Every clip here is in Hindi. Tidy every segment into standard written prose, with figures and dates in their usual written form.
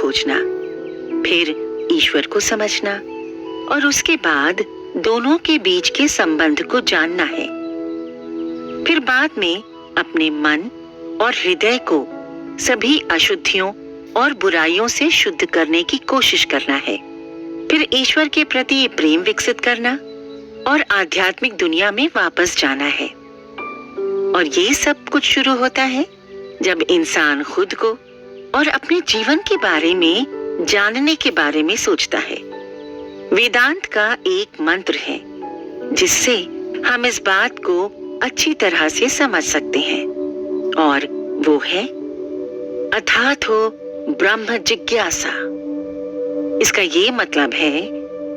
खोजना, फिर ईश्वर को समझना और उसके बाद दोनों के बीच के संबंध को जानना है। फिर बाद में अपने मन और हृदय को सभी अशुद्धियों और बुराइयों से शुद्ध करने की कोशिश करना है। फिर ईश्वर के प्रति प्रेम विकसित करना और आध्यात्मिक दुनिया में वापस जाना है। और ये सब कुछ शुरू होता है जब इंसान खुद को और अपने जीवन के बारे में जानने के बारे में सोचता है। वेदांत का एक मंत्र है जिससे हम इस बात को अच्छी तरह से समझ सकते हैं, और वो है अथातो ब्रह्म जिज्ञासा। इसका ये मतलब है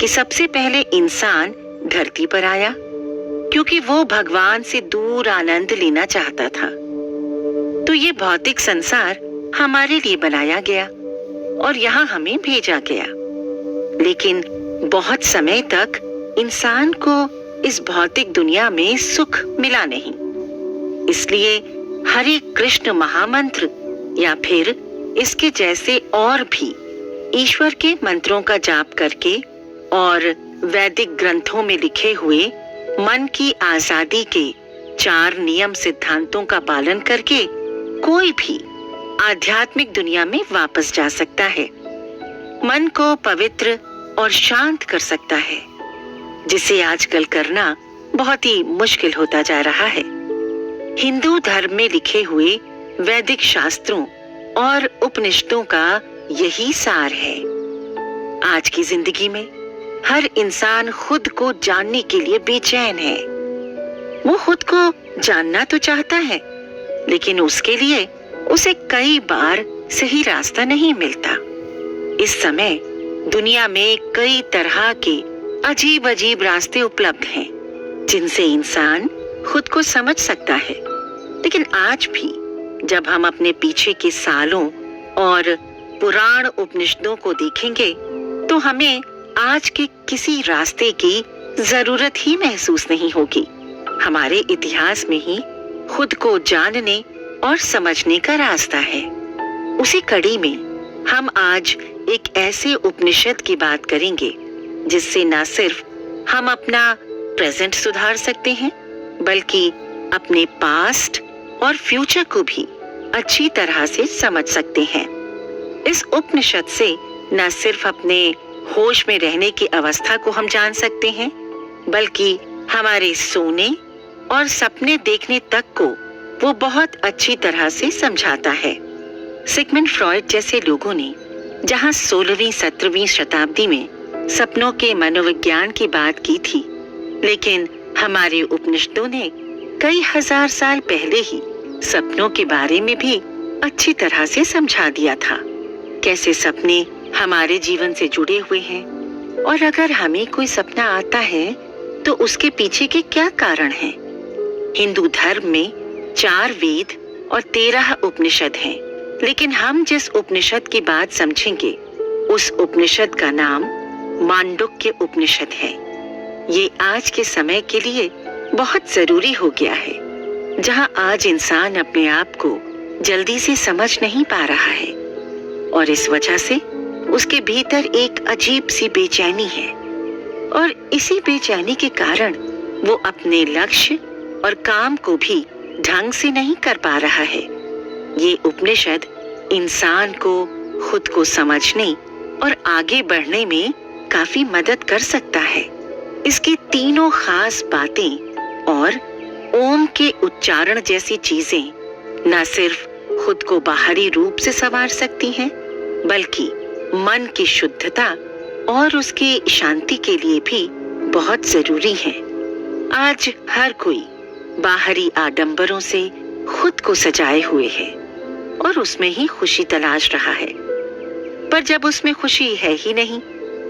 कि सबसे पहले इंसान धरती पर आया क्योंकि वो भगवान से दूर आनंद लेना चाहता था। तो ये भौतिक संसार हमारे लिए बनाया गया और यहाँ हमें भेजा गया। लेकिन बहुत समय तक इंसान को इस भौतिक दुनिया में सुख मिला नहीं। इसलिए हरे कृष्ण महामंत्र या फिर इसके जैसे और भी ईश्वर के मंत्रों का जाप करके और वैदिक ग्रंथों में लिखे हुए मन की आजादी के 4 नियम सिद्धांतों का पालन करके कोई भी आध्यात्मिक दुनिया में वापस जा सकता है, मन को पवित्र और शांत कर सकता है, जिसे आजकल करना बहुत ही मुश्किल होता जा रहा है। हिंदू धर्म में लिखे हुए वैदिक शास्त्रों और उपनिषदों का यही सार है। आज की जिंदगी में हर इंसान खुद को जानने के लिए बेचैन है। वो खुद को जानना तो चाहता है, लेकिन उसके लिए उसे कई बार सही रास्ता नहीं मिलता। इस समय दुनिया में कई तरह के अजीब अजीब रास्ते उपलब्ध हैं, जिनसे इंसान खुद को समझ सकता है। लेकिन आज भी जब हम अपने पीछे के सालों और पुराण उपनिषदों को देखेंगे तो हमें आज के किसी रास्ते की जरूरत ही महसूस नहीं होगी। हमारे इतिहास में ही खुद को जानने और समझने का रास्ता है। उसी कड़ी में हम आज एक ऐसे उपनिषद की बात करेंगे जिससे न सिर्फ हम अपना प्रेजेंट सुधार सकते हैं, बल्कि अपने पास्ट और फ्यूचर को भी अच्छी तरह से समझ सकते हैं। इस उपनिषद से न सिर्फ अपने होश में रहने की अवस्था को हम जान सकते हैं, बल्कि हमारे सोने और सपने देखने तक को वो बहुत अच्छी तरह से समझाता है। सिगमंड फ्रॉइड जैसे लोगों ने जहां 16वीं-17वीं शताब्दी में सपनों के मनोविज्ञान की बात की थी, लेकिन हमारे उपनिषदों ने कई हजार साल पहले ही सपनों के बारे में भी अच्छी तरह से समझा दिया था। कैसे सपने हमारे जीवन से जुड़े हुए हैं और अगर हमें कोई सपना आता है तो उसके पीछे के क्या कारण हैं। हिंदू धर्म में 4 वेद और 13 उपनिषद हैं, लेकिन हम जिस उपनिषद की बात समझेंगे उस उपनिषद का नाम मांडुक्य उपनिषद है। ये आज के समय के लिए बहुत जरूरी हो गया है, जहां आज इंसान अपने आप को जल्दी से समझ नहीं पा रहा है और इस वजह से उसके भीतर एक अजीब सी बेचैनी है, और इसी बेचैनी के कारण वो अपने लक्ष्य और काम को भी ढंग से नहीं कर पा रहा है। ये उपनिषद इंसान को खुद को समझने और आगे बढ़ने में काफी मदद कर सकता है। इसकी तीनों खास बातें और ओम के उच्चारण जैसी चीजें न सिर्फ खुद को बाहरी रूप से संवार सकती हैं, बल्कि मन की शुद्धता और उसकी शांति के लिए भी बहुत जरूरी है। आज हर कोई बाहरी आडंबरों से खुद को सजाए हुए है और उसमें ही खुशी तलाश रहा है, पर जब उसमें खुशी है ही नहीं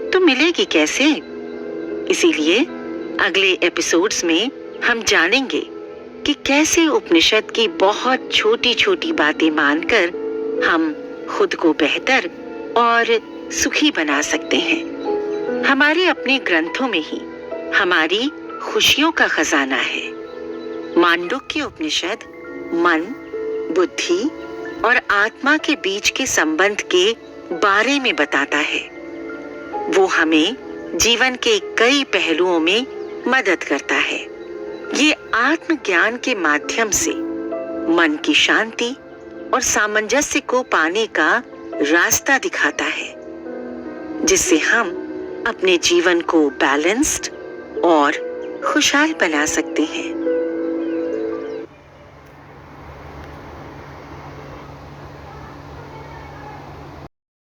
तो मिलेगी कैसे। इसीलिए अगले एपिसोड्स में हम जानेंगे कि कैसे उपनिषद की बहुत छोटी छोटी बातें मानकर हम खुद को बेहतर और सुखी बना सकते हैं। हमारे अपने ग्रंथों में ही हमारी खुशियों का खजाना है। मांडुक्य उपनिषद मन, बुद्धि और आत्मा के बीच के संबंध के बारे में बताता है। वो हमें जीवन के कई पहलुओं में मदद करता है। ये आत्मज्ञान के माध्यम से मन की शांति और सामंजस्य को पाने का रास्ता दिखाता है, जिससे हम अपने जीवन को बैलेंस्ड और खुशहाल बना सकते हैं।